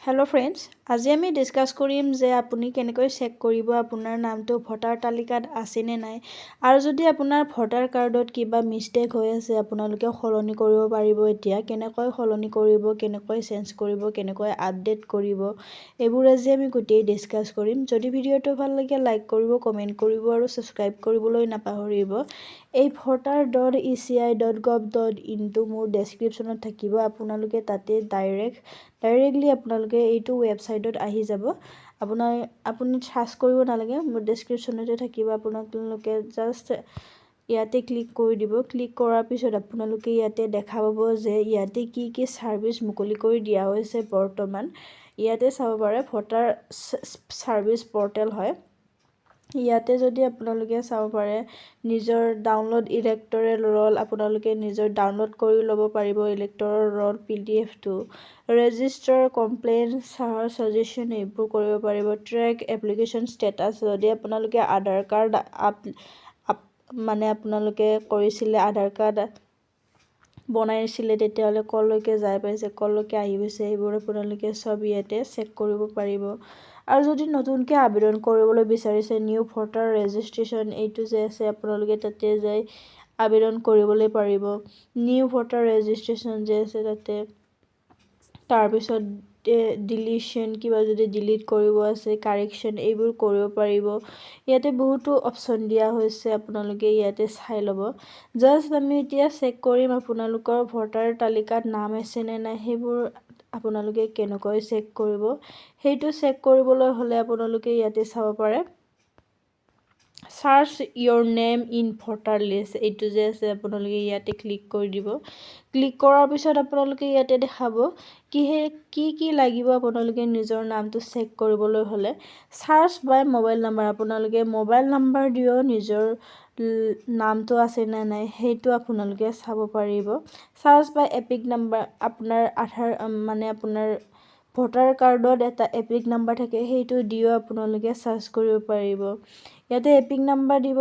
Hello' friends, আজি আমি discuss কৰিম যে আপুনি কেনেকৈ চেক কৰিব আপোনাৰ নামটো ভোটাৰ তালিকাত আছেনে নাই। আৰু যদি আপোনাৰ ভোটাৰ কাৰ্ডত কিবা মিষ্টেক হৈ আছে আপোনালোকে সলনি কৰিব পাৰিব। এতিয়া কেনেকৈ সলনি কৰিব, কেনেকৈ চেঞ্জ কৰিব, কেনেকৈ আপডেট কৰিব, এইবোৰ আজি আমি গোটেই ডিছকাছ কৰিম। যদি ভিডিঅ'টো ভাল লাগে লাইক কৰিব, কমেণ্ট কৰিব আৰু ছাবস্ক্ৰাইব কৰিবলৈ নাপাহৰিব। এই voter.eci.gov.in মোৰ ডেছক্ৰিপশ্যনত থাকিব। আপোনালোকে তাতে ডাইৰেক্টলি আপোনালোকে এইটো ৱেবছাইটত আহি যাব। আপুনি চাৰ্চ কৰিব নালাগে, মোৰ ডেছক্ৰিপশ্যনতে থাকিব। আপোনালোকে জাষ্ট ইয়াতে ক্লিক কৰি দিব। ক্লিক কৰাৰ পিছত আপোনালোকে ইয়াতে দেখা পাব যে ইয়াতে কি ছাৰ্ভিচ মুকলি কৰি দিয়া হৈছে বৰ্তমান। ইয়াতে চাব পাৰে ভোটাৰ ছাৰ্ভিচ পৰ্টেল হয়। ইয়াতে যদি আপোনালোকে চাব পাৰে নিজৰ ডাউনলোড ইলেক্টৰেল ৰল আপোনালোকে নিজৰ ডাউনলোড কৰি ল'ব পাৰিব। ইলেক্টৰেল ৰল PDF-টো ৰেজিষ্টাৰ, কমপ্লেইন, ছাজেশ্যন এইবোৰ কৰিব পাৰিব। ট্ৰেক এপ্লিকেশ্যন ষ্টেটাছ, যদি আপোনালোকে আধাৰ কাৰ্ড আপোনালোকে কৰিছিলে, আধাৰ কাৰ্ড বনাইছিলে, তেতিয়াহ'লে কলৈকে যাই পাইছে, কলৈকে আহি পাইছে, এইবোৰ আপোনালোকে চব ইয়াতে চেক কৰিব পাৰিব। আৰু যদি নতুনকৈ আবেদন কৰিবলৈ বিচাৰিছে নিউ ভোটাৰ ৰেজিষ্ট্ৰেশ্যন, এইটো যে আছে আপোনালোকে তাতে যাই আবেদন কৰিবলৈ পাৰিব। নিউ ভোটাৰ ৰেজিষ্ট্ৰেশ্যন যে আছে তাতে, তাৰপিছত ডিলিশ্যন, কিবা যদি ডিলিট কৰিব আছে, কাৰেকশ্যন, এইবোৰ কৰিব পাৰিব। ইয়াতে বহুতো অপশ্যন দিয়া হৈছে, আপোনালোকে ইয়াতে চাই ল'ব। জাষ্ট আমি এতিয়া চেক কৰিম আপোনালোকৰ ভোটাৰ তালিকাত নাম আছেনে নাই। সেইবোৰ আপোনালোকে কেনেকৈ চেক কৰিব, সেইটো চেক কৰিবলৈ হ'লে আপোনালোকে ইয়াতে চাব পাৰে search your name in voter list, এইটো যে আছে আপোনালোকে ইয়াতে ক্লিক কৰি দিব। ক্লিক কৰাৰ পিছত আপোনালোকে ইয়াতে দেখাব কি লাগিব আপোনালোকে নিজৰ নামটো চেক কৰিবলৈ হ'লে। চাৰ্চ বাই মোবাইল নাম্বাৰ, আপোনালোকে মোবাইল নাম্বাৰ দিও নিজৰ নামটো আছে নে নাই সেইটো আপোনালোকে চাব পাৰিব। চাৰ্চ বাই এপিক নাম্বাৰ, আপোনাৰ আপোনাৰ ভোটাৰ কাৰ্ডত এটা এপিক নাম্বাৰ থাকে, সেইটো দিও আপোনালোকে চাৰ্চ কৰিব পাৰিব। ইয়াতে এপিক নাম্বাৰ দিব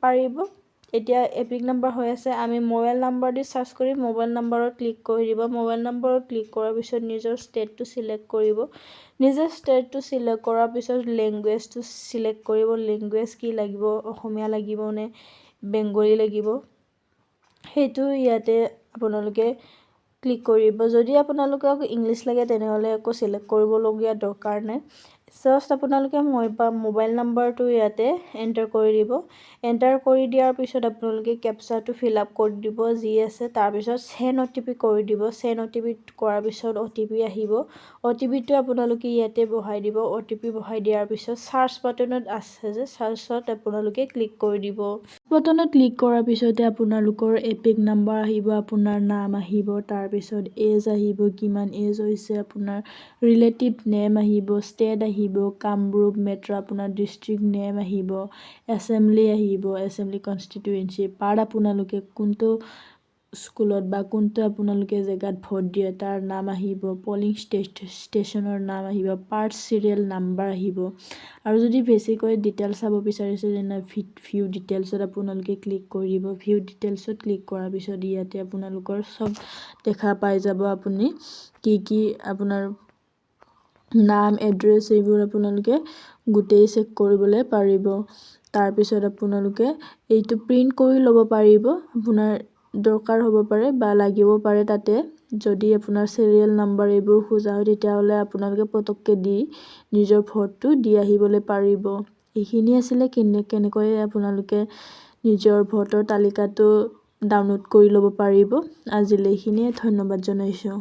পাৰিব। এতিয়া এপিক নাম্বাৰ হৈ আছে, আমি মোবাইল নাম্বাৰ দি চাৰ্চ কৰিম। মোবাইল নাম্বাৰত ক্লিক কৰি দিব। মোবাইল নাম্বাৰত ক্লিক কৰাৰ পিছত নিজৰ ষ্টেটটো চিলেক্ট কৰিব। নিজৰ ষ্টেটটো চিলেক্ট কৰাৰ পিছত লেংগুৱেজটো চিলেক্ট কৰিব। লেংগুৱেজ কি লাগিব, অসমীয়া লাগিব নে বেংগলী লাগিব, সেইটো ইয়াতে আপোনালোকে ক্লিক কৰিব। যদি আপোনালোকক ইংলিছ লাগে তেনেহ'লে একো চিলেক্ট কৰিবলগীয়া দৰকাৰ নাই। জাষ্ট আপোনালোকে মোবাইল নাম্বাৰটো ইয়াতে এণ্টাৰ কৰি দিব। এণ্টাৰ কৰি দিয়াৰ পিছত আপোনালোকে কেপচাটো ফিল আপ কৰি দিব যি আছে, তাৰপিছত চেণ্ড OTP কৰি দিব। চেণ্ড OTP কৰাৰ পিছত OTP আহিব। OTPটো আপোনালোকে ইয়াতে বহাই দিব। OTP বহাই দিয়াৰ পিছত চাৰ্চ বাটনত আছে যে, চাৰ্চত আপোনালোকে ক্লিক কৰি দিব। বাটনত ক্লিক কৰাৰ পিছতে আপোনালোকৰ এপিক নাম্বাৰ আহিব, আপোনাৰ নাম আহিব, তাৰপিছত এজ আহিব, কিমান এজ হৈছে, আপোনাৰ ৰিলেটিভ নেম আহিব, ষ্টেট আহিব, কামৰূপ মেট্ৰ', আপোনাৰ ডিষ্ট্ৰিক্ট নেম আহিব, এছেম্বলি আহিব, এছেম্বলি কনষ্টিটুৱেঞ্চি, পাৰ্ট আপোনালোকে কোনটো স্কুলত বা কোনটো আপোনালোকে জেগাত ভোট দিয়ে তাৰ নাম আহিব, পলিং ষ্টেচনৰ নাম আহিব, পাৰ্ট চিৰিয়েল নাম্বাৰ আহিব। আৰু যদি বেছিকৈ ডিটেইলছ চাব বিচাৰিছে যেনে ভিউ ডিটেইলছত আপোনালোকে ক্লিক কৰি দিব। ভিউ ডিটেইলছত ক্লিক কৰাৰ পিছত ইয়াতে আপোনালোকৰ চব দেখা পাই যাব। আপুনি কি আপোনাৰ নাম, এড্ৰেছ, এইবোৰ আপোনালোকে গোটেই চেক কৰিবলৈ পাৰিব। তাৰপিছত আপোনালোকে এইটো প্ৰিণ্ট কৰি ল'ব পাৰিব। আপোনাৰ দৰকাৰ হ'ব পাৰে বা লাগিব পাৰে তাতে। যদি আপোনাৰ চিৰিয়েল নাম্বাৰ এইবোৰ খোজা হয় তেতিয়াহ'লে আপোনালোকে পটককৈ দি নিজৰ ভোটটো দি আহিবলৈ পাৰিব। এইখিনি আছিলে কেনেকৈ আপোনালোকে নিজৰ ভোটৰ তালিকাটো ডাউনলোড কৰি ল'ব পাৰিব। আজিলৈ এইখিনিয়ে, ধন্যবাদ জনাইছোঁ।